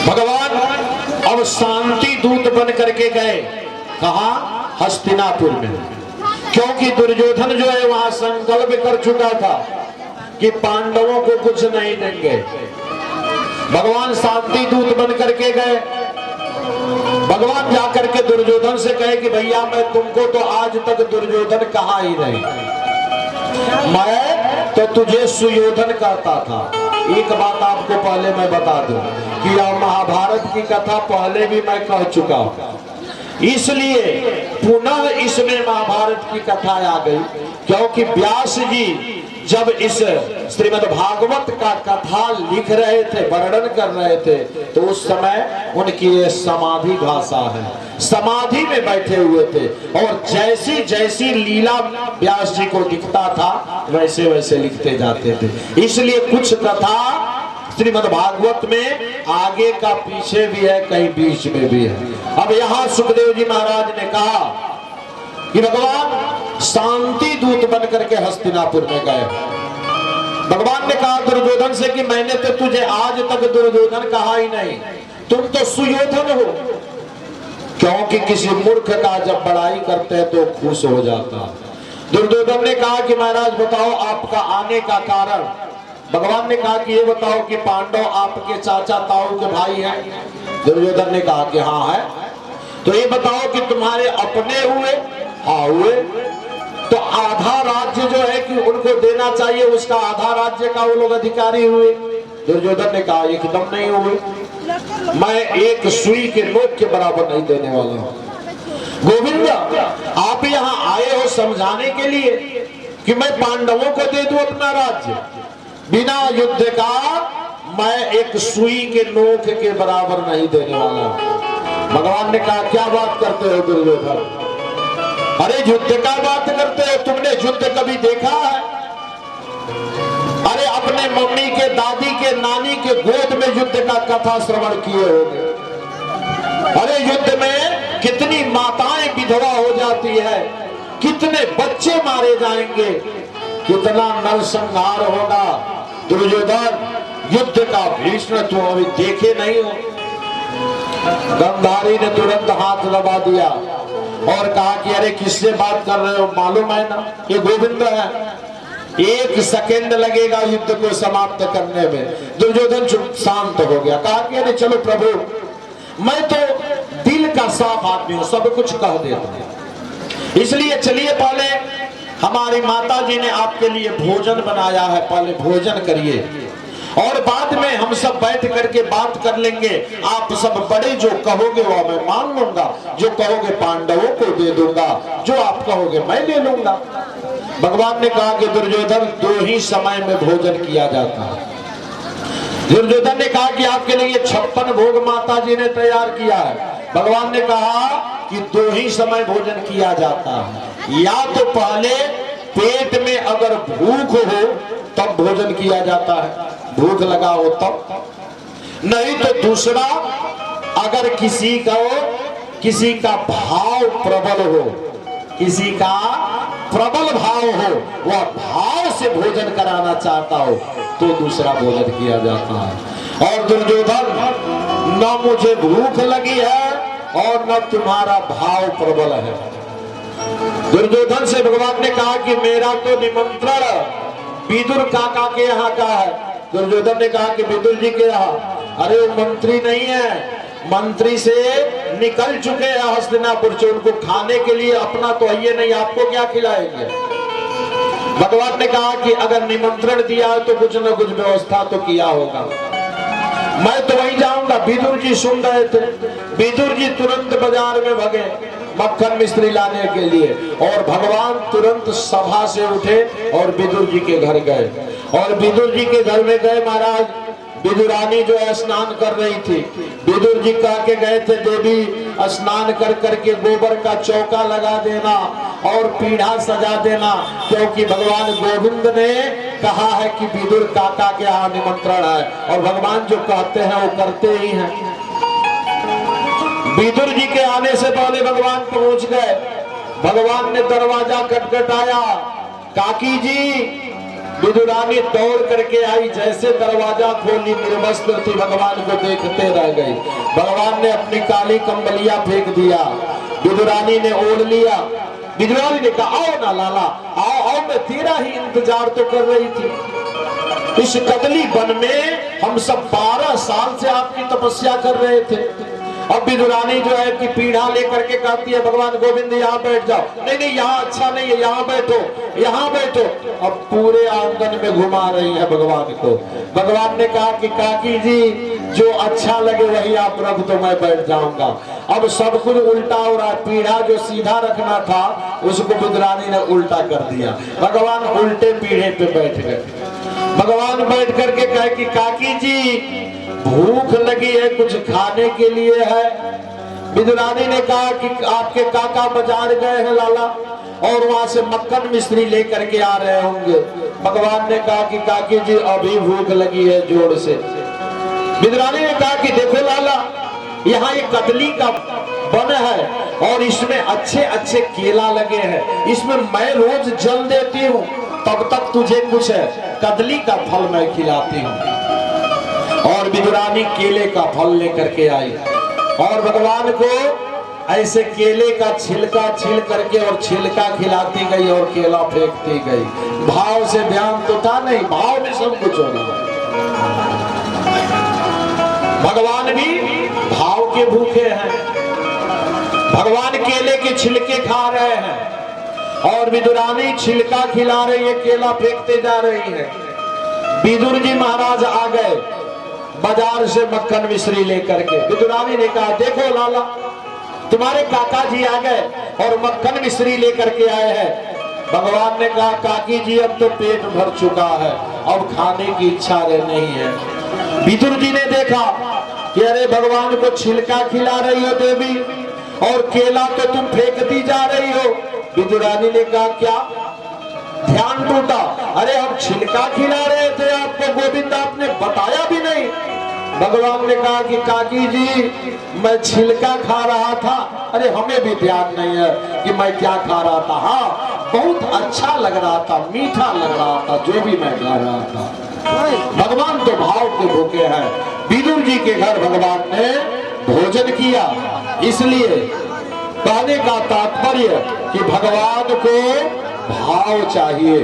भगवान अब शांति दूत बन करके गए कहा हस्तिनापुर में, क्योंकि दुर्योधन जो है वहां संकल्प कर चुका था कि पांडवों को कुछ नहीं देंगे। भगवान शांति दूत बन करके गए। भगवान जाकर के दुर्योधन से कहे कि भैया मैं तुमको तो आज तक दुर्योधन कहा ही नहीं, मैं तो तुझे सुयोधन कहता था। एक बात आपको पहले मैं बता दूं कि यह महाभारत की कथा पहले भी मैं कह चुका हूं, इसलिए पुनः इसमें महाभारत की कथा आ गई, क्योंकि व्यास जी जब इस श्रीमद् भागवत का कथा लिख रहे थे, वर्णन कर रहे थे, तो उस समय उनकी ये समाधि भाषा है, समाधि में बैठे हुए थे और जैसी जैसी लीला व्यास जी को दिखता था वैसे वैसे लिखते जाते थे। इसलिए कुछ कथा श्रीमद् भागवत में आगे का पीछे भी है, कहीं बीच में भी है। अब यहाँ सुखदेव जी महाराज ने कहा कि भगवान शांति दूत बन करके हस्तिनापुर में गए। भगवान ने कहा दुर्योधन से कि मैंने तो तुझे आज तक दुर्योधन कहा ही नहीं, तुम तो सुयोधन हो, क्योंकि किसी मूर्ख का जब बड़ाई करते हैं तो खुश हो जाता। दुर्योधन ने कहा कि महाराज बताओ आपका आने का कारण। भगवान ने कहा कि ये बताओ कि पांडव आपके चाचा ताऊ के भाई हैं। दुर्योधन ने कहा कि हाँ है। तो ये बताओ कि तुम्हारे अपने हुए? हाँ हुए। तो आधा राज्य जो है कि उनको देना चाहिए, उसका आधा राज्य का वो लोग अधिकारी हुए? दुर्योधन ने कहा एकदम नहीं हुए, मैं एक सुई के नोक के बराबर नहीं देने वाला हूं। गोविंद आप यहाँ आए हो समझाने के लिए कि मैं पांडवों को दे दूं अपना राज्य, बिना युद्ध का मैं एक सुई के नोक के बराबर नहीं देने वाला। भगवान ने कहा क्या बात करते हो दुर्योधन, अरे युद्ध का बात करते हो, तुमने युद्ध कभी देखा है? अरे अपने मम्मी के, दादी के, नानी के गोद में युद्ध का कथा श्रवण किए होंगे। अरे युद्ध में कितनी माताएं विधवा हो जाती है, कितने बच्चे मारे जाएंगे, कितना नरसंहार होगा। दुर्योधन युद्ध का भीषण तुम अभी देखे नहीं हो। गंधारी ने तुरंत हाथ दबा दिया और कहा कि अरे किससे बात कर रहे हो, मालूम है ना ये गोविंद है, एक सेकंड लगेगा युद्ध को समाप्त करने में। दुर्योधन चुप शांत हो गया, कहा कि अरे चलो प्रभु, मैं तो दिल का साफ आदमी हूं, सब कुछ कह देता हूं, इसलिए चलिए पहले हमारी माता जी ने आपके लिए भोजन बनाया है, पहले भोजन करिए और बाद में हम सब बैठ करके बात कर लेंगे। आप सब बड़े जो कहोगे वो मैं मान लूंगा, जो कहोगे पांडवों को दे दूंगा, जो आप कहोगे मैं ले लूंगा। भगवान ने कहा कि दुर्योधन 2 ही समय में भोजन किया जाता है। दुर्योधन ने कहा कि आपके लिए 56 भोग माता जी ने तैयार किया है। भगवान ने कहा कि 2 ही समय भोजन किया जाता है, या तो पहले पेट में अगर भूख हो तब भोजन किया जाता है, भूख लगा हो तब, नहीं तो दूसरा अगर किसी का भाव प्रबल हो, किसी का प्रबल भाव हो, वह भाव से भोजन कराना चाहता हो तो दूसरा भोजन किया जाता है। और दुर्योधन, न मुझे भूख लगी है और न तुम्हारा भाव प्रबल है। दुर्योधन से भगवान ने कहा कि मेरा तो निमंत्रण विदुर काका के यहाँ का है। दुर्योधन ने कहा कि विदुर जी के यहाँ, अरे वो मंत्री नहीं है, मंत्री से निकल चुके हैं हस्तिनापुर से, उनको खाने के लिए अपना तो है नहीं, आपको क्या खिलाएंगे। भगवान ने कहा कि अगर निमंत्रण दिया है तो कुछ न कुछ व्यवस्था तो किया होगा, मैं तो वहीं जाऊंगा। विदुर जी सुन रहे थे, विदुर जी तुरंत बाजार में भगे मक्खन मिश्री लाने के लिए और भगवान तुरंत सभा से उठे और विदुर जी के घर गए। और विदुर जी के घर में गए, महाराज विदुरानी जो स्नान कर रही थी, विदुर जी कह के गए थे देवी स्नान कर करके गोबर का चौका लगा देना और पीढ़ा सजा देना, क्योंकि भगवान गोविंद ने कहा है कि विदुर काका के यहाँ निमंत्रण है और भगवान जो कहते हैं वो करते ही हैं। विदुर जी के आने से पहले भगवान पहुंच गए। भगवान ने दरवाजा खटखटाया, काकी जी विदुरानी दौड़ करके आई, जैसे दरवाजा खोली निर्वस्त्र थी, भगवान को देखते रह गई। भगवान ने अपनी काली कंबलिया फेंक दिया, विदुरानी ने ओढ़ लिया। विदुरानी ने कहा आओ ना लाला, आओ आओ, मैं तेरा ही इंतजार तो कर रही थी। इस कदली वन में हम सब 12 साल से आपकी तपस्या कर रहे थे। अब विदुरानी जो है कि पीढ़ा लेकर के कहती है भगवान गोविंद यहाँ बैठ जाओ। नहीं नहीं, यहाँ अच्छा नहीं है, यहाँ बैठो, यहाँ बैठो। अब पूरे आंगन में घुमा रही है भगवान को। भगवान ने कहा कि काकी जी जो अच्छा लगे वही आप रख दो, मैं बैठ जाऊंगा। अब सब कुछ उल्टा हो रहा है, पीढ़ा जो सीधा रखना था उसको विदुरानी ने उल्टा कर दिया। भगवान उल्टे पीढ़े पे बैठ गए। भगवान बैठ करके कहे कि काकी जी भूख लगी है, कुछ खाने के लिए है। विदुरानी ने कहा कि आपके काका बाजार गए हैं लाला, और वहां से मक्खन मिश्री लेकर के आ रहे होंगे। भगवान ने कहा कि काकी जी अभी भूख लगी है जोर से। विदुरानी ने कहा कि देखो लाला, यहाँ एक कदली का वन है और इसमें अच्छे अच्छे केला लगे हैं, इसमें मैं रोज जल देती हूँ, तब तक तुझे कुछ है कदली का फल मैं खिलाती हूँ। और विदुरानी केले का फल लेकर के आई और भगवान को ऐसे केले का छिलका छील करके और छिलका खिलाती गई और केला फेंकती गई। भाव से ध्यान तो था नहीं, भाव में सब कुछ हो रहा। भगवान भी भाव के भूखे हैं। भगवान केले के छिलके खा रहे हैं और विदुरानी छिलका खिला रही है, केला फेंकते जा रही है। विदुर जी महाराज आ गए बाजार से मक्खन मिश्री लेकर के। विदुरानी ने कहा देखो लाला, तुम्हारे काका जी आ गए और मक्खन मिश्री लेकर के आए हैं। भगवान ने कहा काकी जी अब तो पेट भर चुका है, अब खाने की इच्छा नहीं है। विदुर जी ने देखा कि अरे भगवान को छिलका खिला रही हो देवी और केला तो तुम फेंकती जा रही हो। विदुरानी ने कहा क्या ध्यान टूटा, अरे हम छिलका खिला रहे थे आपको गोविंद, आपने बताया भी नहीं। भगवान ने कहा कि काकी जी मैं छिलका खा रहा था, अरे हमें भी ध्यान नहीं है कि मैं क्या खा रहा था। हाँ बहुत अच्छा लग रहा था, मीठा लग रहा था जो भी मैं खा रहा था। भगवान तो भाव के भूखे हैं। विदुर जी के घर भगवान ने भोजन किया। इसलिए कहने का तात्पर्य कि भगवान को भाव चाहिए।